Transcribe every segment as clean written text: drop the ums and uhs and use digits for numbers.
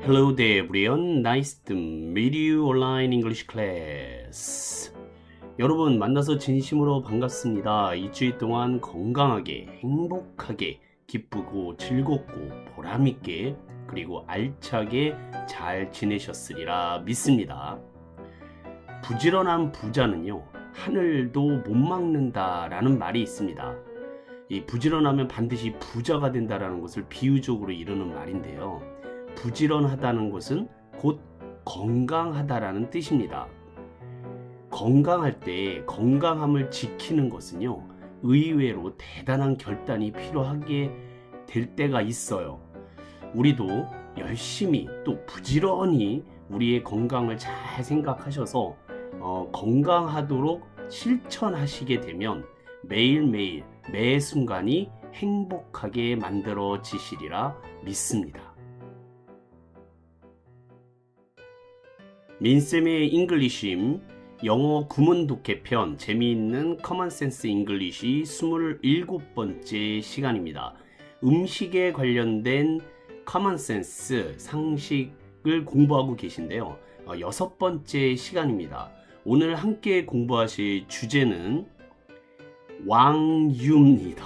Hello there, everyone. Nice to meet you online English class. 여러분 만나서 진심으로 반갑습니다. 일주일 동안 건강하게, 행복하게, 기쁘고 즐겁고 보람있게 그리고 알차게 잘 지내셨으리라 믿습니다. 부지런한 부자는요, 하늘도 못 막는다라는 말이 있습니다. 이 부지런하면 반드시 부자가 된다라는 것을 비유적으로 이루는 말인데요. 부지런하다는 것은 곧 건강하다라는 뜻입니다. 건강할 때 건강함을 지키는 것은요, 의외로 대단한 결단이 필요하게 될 때가 있어요. 우리도 열심히 또 부지런히 우리의 건강을 잘 생각하셔서 건강하도록 실천하시게 되면 매일매일 매 순간이 행복하게 만들어지시리라 믿습니다. 민쌤의 잉글리쉬임 영어 구문 독해편 재미있는 커먼센스 잉글리쉬 27번째 시간입니다. 음식에 관련된 커먼센스 상식을 공부하고 계신데요. 6번째 시간입니다. 오늘 함께 공부하실 주제는 왕유입니다.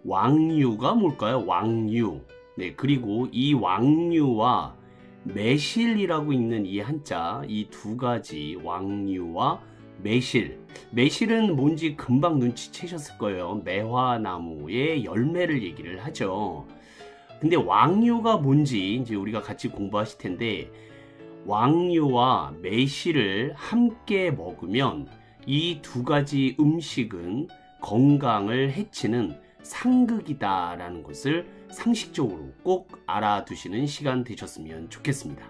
왕유가 뭘까요? 왕유. 네, 그리고 이 왕유와 매실이라고 있는 이 한자, 이 두 가지 왕유와 매실. 매실은 뭔지 금방 눈치채셨을 거예요. 매화나무의 열매를 얘기를 하죠. 근데 왕유가 뭔지 이제 우리가 같이 공부하실 텐데, 왕유와 매실을 함께 먹으면 이 두 가지 음식은 건강을 해치는 상극이다라는 것을 상식적으로 꼭 알아두시는 시간 되셨으면 좋겠습니다.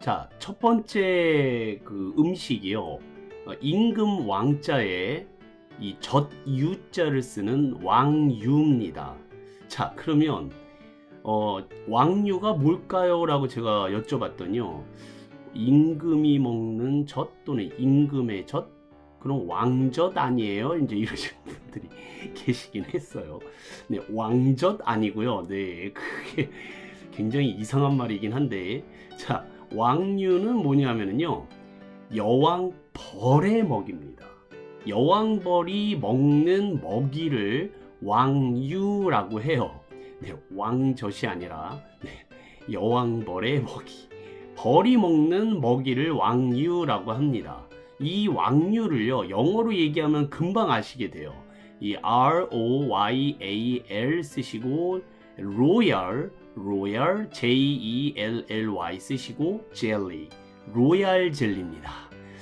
자, 첫 번째 그 음식이요. 임금 왕자에 이 젖유자를 쓰는 왕유입니다. 자, 그러면 왕유가 뭘까요? 라고 제가 여쭤봤더니요. 임금이 먹는 젖 또는 임금의 젖? 그럼 왕젖 아니에요? 이제 이러시는 분들이 계시긴 했어요. 네, 왕젖 아니고요. 네, 그게 굉장히 이상한 말이긴 한데, 자, 왕유는 뭐냐면요, 여왕벌의 먹입니다. 여왕벌이 먹는 먹이를 왕유라고 해요. 네, 왕젖이 아니라 여왕벌의 먹이. 벌이 먹는 먹이를 왕유라고 합니다. 이 왕유를요, 영어로 얘기하면 금방 아시게 돼요. 이 ROYAL 쓰시고 로얄, JELLY 쓰시고 젤리, 로얄 젤리입니다.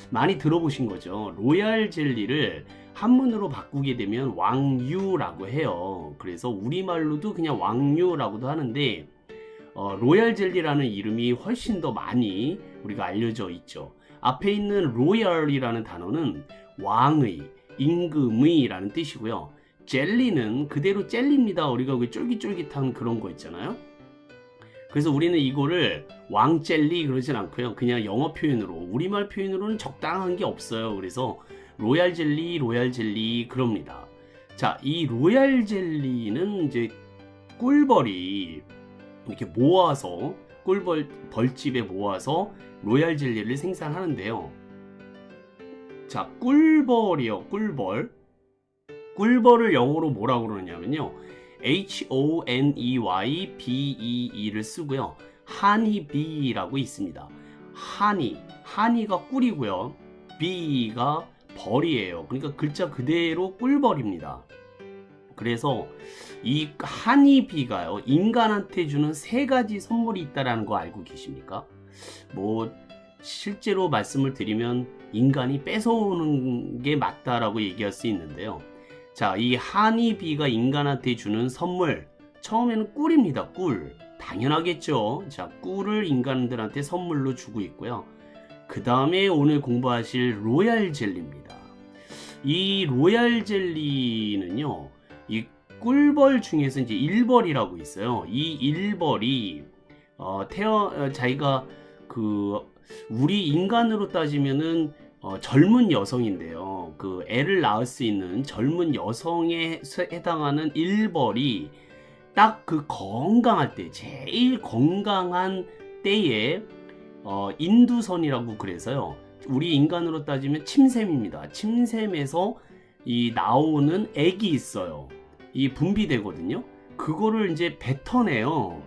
많이 들어보신 거죠. 로얄 젤리를 한문으로 바꾸게 되면 왕유라고 해요. 그래서 우리말로도 그냥 왕유라고도 하는데 로얄 젤리라는 이름이 훨씬 더 많이 우리가 알려져 있죠. 앞에 있는 로얄이라는 단어는 왕의, 임금의 라는 뜻이고요. 젤리는 그대로 젤리입니다. 우리가 쫄깃쫄깃한 그런 거 있잖아요. 그래서 우리는 이거를 왕젤리 그러진 않고요. 그냥 영어 표현으로, 우리말 표현으로는 적당한 게 없어요. 그래서 로얄 젤리 그럽니다. 자, 이 로얄 젤리는 이제 꿀벌이 이렇게 모아서 벌집에 모아서 로얄 젤리를 생산하는데요. 자, 꿀벌이요. 꿀벌을 영어로 뭐라고 그러냐면요, HONEYBEE를 쓰고요, 하니비라고 있습니다. 하니가 꿀이고요, 비가 벌이에요. 그러니까 글자 그대로 꿀벌입니다. 그래서 이 하니비가요, 인간한테 주는 3가지 선물이 있다라는 거 알고 계십니까? 뭐 실제로 말씀을 드리면 인간이 뺏어오는 게 맞다라고 얘기할 수 있는데요. 자, 이 하니비가 인간한테 주는 선물, 처음에는 꿀입니다. 꿀. 당연하겠죠. 자, 꿀을 인간들한테 선물로 주고 있고요. 그 다음에 오늘 공부하실 로얄 젤리입니다. 이 로얄 젤리는요, 이 꿀벌 중에서 이제 일벌이라고 있어요. 이 일벌이 자기가 우리 인간으로 따지면은 젊은 여성인데요. 애를 낳을 수 있는 젊은 여성에 해당하는 일벌이 딱 그 건강할 때, 제일 건강한 때에 인두선이라고 그래서요. 우리 인간으로 따지면 침샘입니다. 침샘에서 이 나오는 액이 있어요. 이 분비되거든요. 그거를 이제 뱉어내요.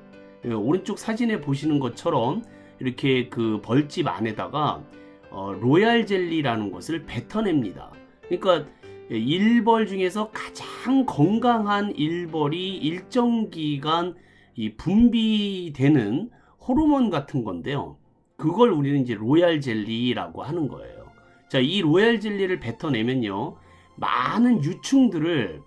오른쪽 사진에 보시는 것처럼 이렇게 그 벌집 안에다가 로얄 젤리라는 것을 뱉어냅니다. 그러니까 일벌 중에서 가장 건강한 일벌이 일정 기간 이 분비되는 호르몬 같은 건데요. 그걸 우리는 이제 로얄 젤리라고 하는 거예요. 자, 이 로얄 젤리를 뱉어내면요, 많은 유충들을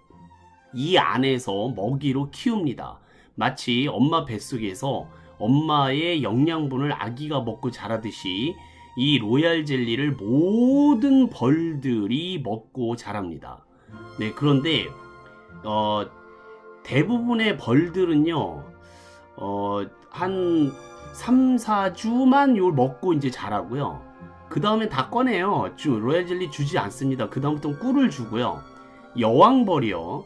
이 안에서 먹이로 키웁니다. 마치 엄마 뱃속에서 엄마의 영양분을 아기가 먹고 자라듯이 이 로얄 젤리를 모든 벌들이 먹고 자랍니다. 네, 그런데 대부분의 벌들은요, 한 3, 4주만 이걸 먹고 이제 자라고요. 그 다음에 다 꺼내요. 로얄 젤리 주지 않습니다. 그 다음부터는 꿀을 주고요. 여왕벌이요,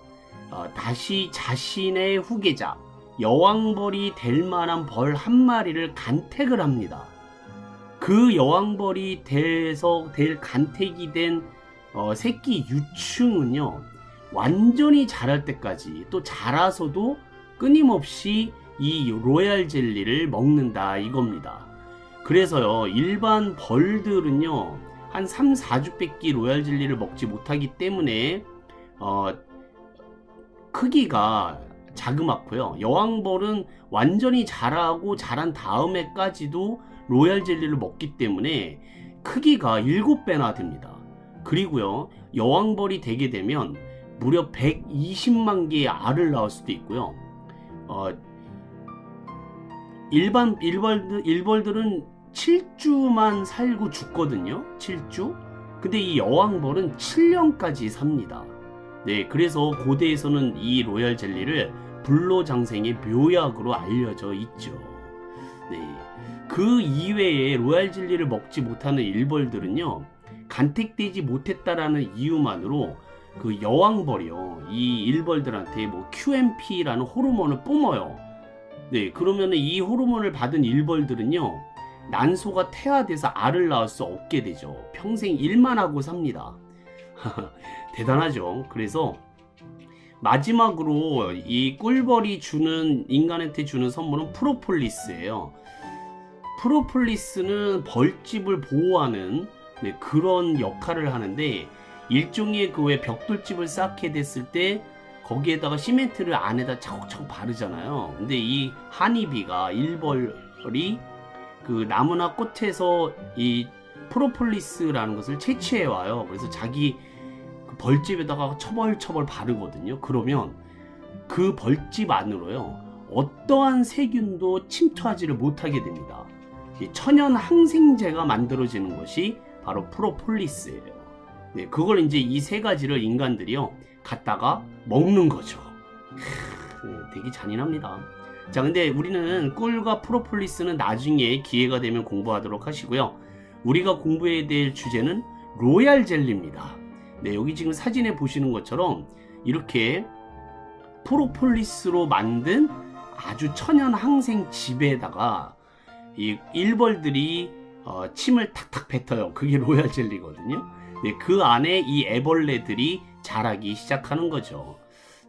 다시 자신의 후계자, 여왕벌이 될 만한 벌 한 마리를 간택을 합니다. 그 여왕벌이 될 간택이 된 새끼 유충은요, 완전히 자랄 때까지, 또 자라서도 끊임없이 이 로얄 젤리를 먹는다 이겁니다. 그래서요, 일반 벌들은요, 한 3, 4주밖에 로얄 젤리를 먹지 못하기 때문에 크기가 자그맣고요. 여왕벌은 완전히 자라고 자란 다음에까지도 로얄 젤리를 먹기 때문에 크기가 7배나 됩니다. 그리고요, 여왕벌이 되게 되면 무려 120만 개의 알을 낳을 수도 있고요. 일반 일벌들은 7주만 살고 죽거든요. 7주. 근데 이 여왕벌은 7년까지 삽니다. 네, 그래서 고대에서는 이 로얄 젤리를 불로장생의 묘약으로 알려져 있죠. 네, 그 이외에 로얄 젤리를 먹지 못하는 일벌들은요, 간택되지 못했다라는 이유만으로 그 여왕벌이요, 이 일벌들한테 뭐 QMP라는 호르몬을 뿜어요. 네, 그러면 이 호르몬을 받은 일벌들은요, 난소가 태화돼서 알을 낳을 수 없게 되죠. 평생 일만 하고 삽니다. 대단하죠. 그래서 마지막으로 이 꿀벌이 주는, 인간한테 주는 선물은 프로폴리스예요. 프로폴리스는 벌집을 보호하는, 네, 그런 역할을 하는데, 일종의 그 왜 벽돌집을 쌓게 됐을 때 거기에다가 시멘트를 안에다 차곡차곡 바르잖아요. 근데 이 하니비가, 일벌이 그 나무나 꽃에서 이 프로폴리스라는 것을 채취해 와요. 그래서 자기 그 벌집에다가 처벌처벌 바르거든요. 그러면 그 벌집 안으로요, 어떠한 세균도 침투하지를 못하게 됩니다. 천연 항생제가 만들어지는 것이 바로 프로폴리스예요. 네, 그걸 이제 이 세 가지를 인간들이요, 갖다가 먹는 거죠. 되게 잔인합니다. 자, 근데 우리는 꿀과 프로폴리스는 나중에 기회가 되면 공부하도록 하시고요. 우리가 공부해야 될 주제는 로얄 젤리입니다. 네, 여기 지금 사진에 보시는 것처럼 이렇게 프로폴리스로 만든 아주 천연 항생 즙에다가 이 일벌들이 침을 탁탁 뱉어요. 그게 로얄 젤리거든요. 네, 그 안에 이 애벌레들이 자라기 시작하는 거죠.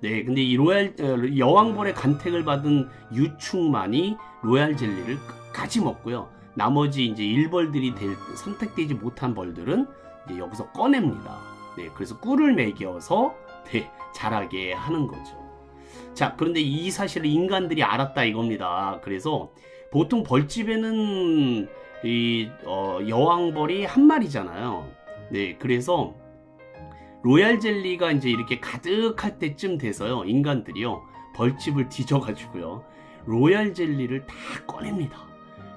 네, 근데 이 여왕벌의 간택을 받은 유충만이 로얄 젤리를 끝까지 먹고요. 나머지 이제 일벌들이 선택되지 못한 벌들은 이제 여기서 꺼냅니다. 네, 그래서 꿀을 먹여서 네, 자라게 하는 거죠. 자, 그런데 이 사실을 인간들이 알았다 이겁니다. 그래서 보통 벌집에는 이 여왕벌이 한 마리잖아요. 네, 그래서 로얄 젤리가 이제 이렇게 가득할 때쯤 돼서요, 인간들이요, 벌집을 뒤져가지고요, 로얄 젤리를 다 꺼냅니다.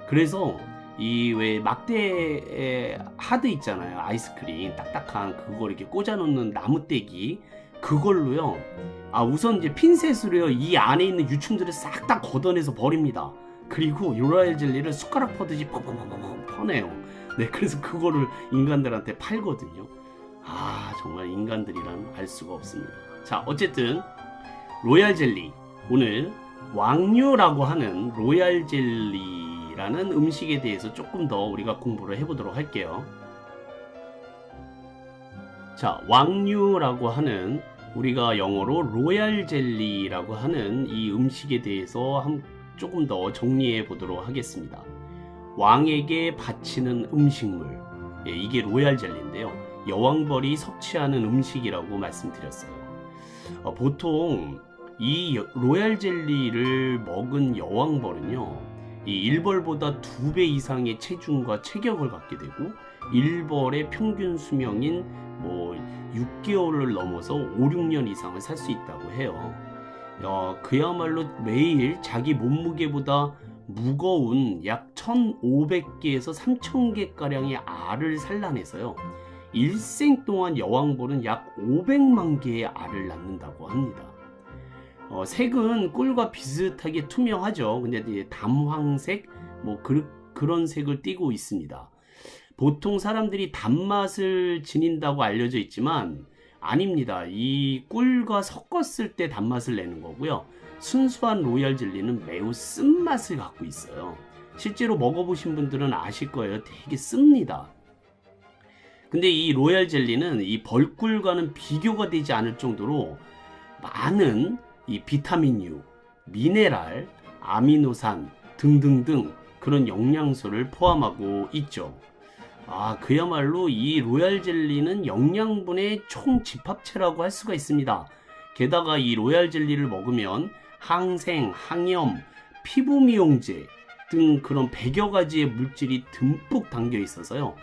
그래서 이 왜 막대 하드 있잖아요, 아이스크림 딱딱한 그걸 이렇게 꽂아놓는 나무떼기, 그걸로요, 우선 이제 핀셋으로요, 이 안에 있는 유충들을 싹 다 걷어내서 버립니다. 그리고 로얄 젤리를 숟가락 퍼듯이 퍽퍽퍽 퍼내요. 네, 그래서 그거를 인간들한테 팔거든요. 정말 인간들이란 알 수가 없습니다. 자, 어쨌든 로얄 젤리 오늘 왕류라고 하는 로얄 젤리라는 음식에 대해서 조금 더 우리가 공부를 해보도록 할게요. 자, 왕류라고 하는 우리가 영어로 로얄 젤리라고 하는 이 음식에 대해서 조금 더 정리해 보도록 하겠습니다. 왕에게 바치는 음식물, 이게 로얄 젤리인데요. 여왕벌이 섭취하는 음식이라고 말씀드렸어요. 보통 이 로얄 젤리를 먹은 여왕벌은요, 이 일벌보다 2배 이상의 체중과 체격을 갖게 되고, 일벌의 평균 수명인 6개월을 넘어서 5, 6년 이상을 살 수 있다고 해요. 그야말로 매일 자기 몸무게보다 무거운 약 1,500개에서 3,000개가량의 알을 산란해서요, 일생 동안 여왕벌은 약 500만 개의 알을 낳는다고 합니다. 색은 꿀과 비슷하게 투명하죠. 근데 이제 담황색, 그런 색을 띠고 있습니다. 보통 사람들이 단맛을 지닌다고 알려져 있지만 아닙니다. 이 꿀과 섞었을 때 단맛을 내는 거고요. 순수한 로얄 젤리는 매우 쓴맛을 갖고 있어요. 실제로 먹어보신 분들은 아실 거예요. 되게 씁니다. 근데 이 로얄 젤리는 이 벌꿀과는 비교가 되지 않을 정도로 많은 이 비타민유, 미네랄, 아미노산 등등등 그런 영양소를 포함하고 있죠. 그야말로 이 로얄 젤리는 영양분의 총집합체라고 할 수가 있습니다. 게다가 이 로얄 젤리를 먹으면 항생, 항염, 피부 미용제 등 그런 100여 가지의 물질이 듬뿍 담겨 있어서요,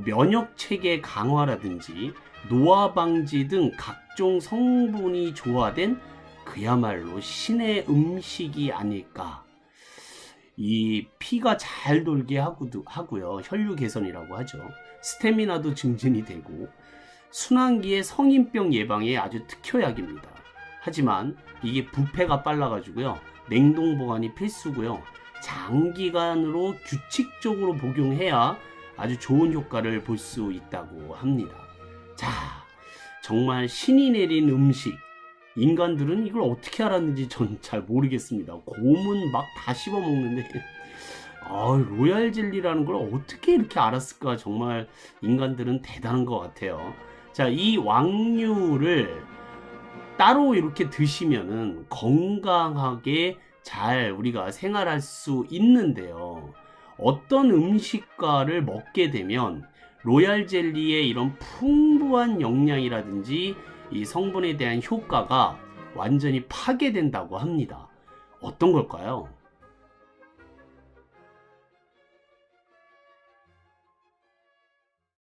면역 체계 강화라든지 노화 방지 등 각종 성분이 조화된 그야말로 신의 음식이 아닐까. 이 피가 잘 돌게 하고요. 혈류 개선이라고 하죠. 스태미나도 증진이 되고 순환기의 성인병 예방에 아주 특효약입니다. 하지만 이게 부패가 빨라가지고요, 냉동 보관이 필수고요. 장기간으로 규칙적으로 복용해야 아주 좋은 효과를 볼 수 있다고 합니다. 자, 정말 신이 내린 음식. 인간들은 이걸 어떻게 알았는지 전 잘 모르겠습니다. 곰은 막 다 씹어 먹는데 로얄 젤리라는 걸 어떻게 이렇게 알았을까. 정말 인간들은 대단한 것 같아요. 자, 이 왕류를 따로 이렇게 드시면은 건강하게 잘 우리가 생활할 수 있는데요, 어떤 음식과를 먹게 되면 로얄 젤리의 이런 풍부한 영양이라든지 이 성분에 대한 효과가 완전히 파괴된다고 합니다. 어떤 걸까요?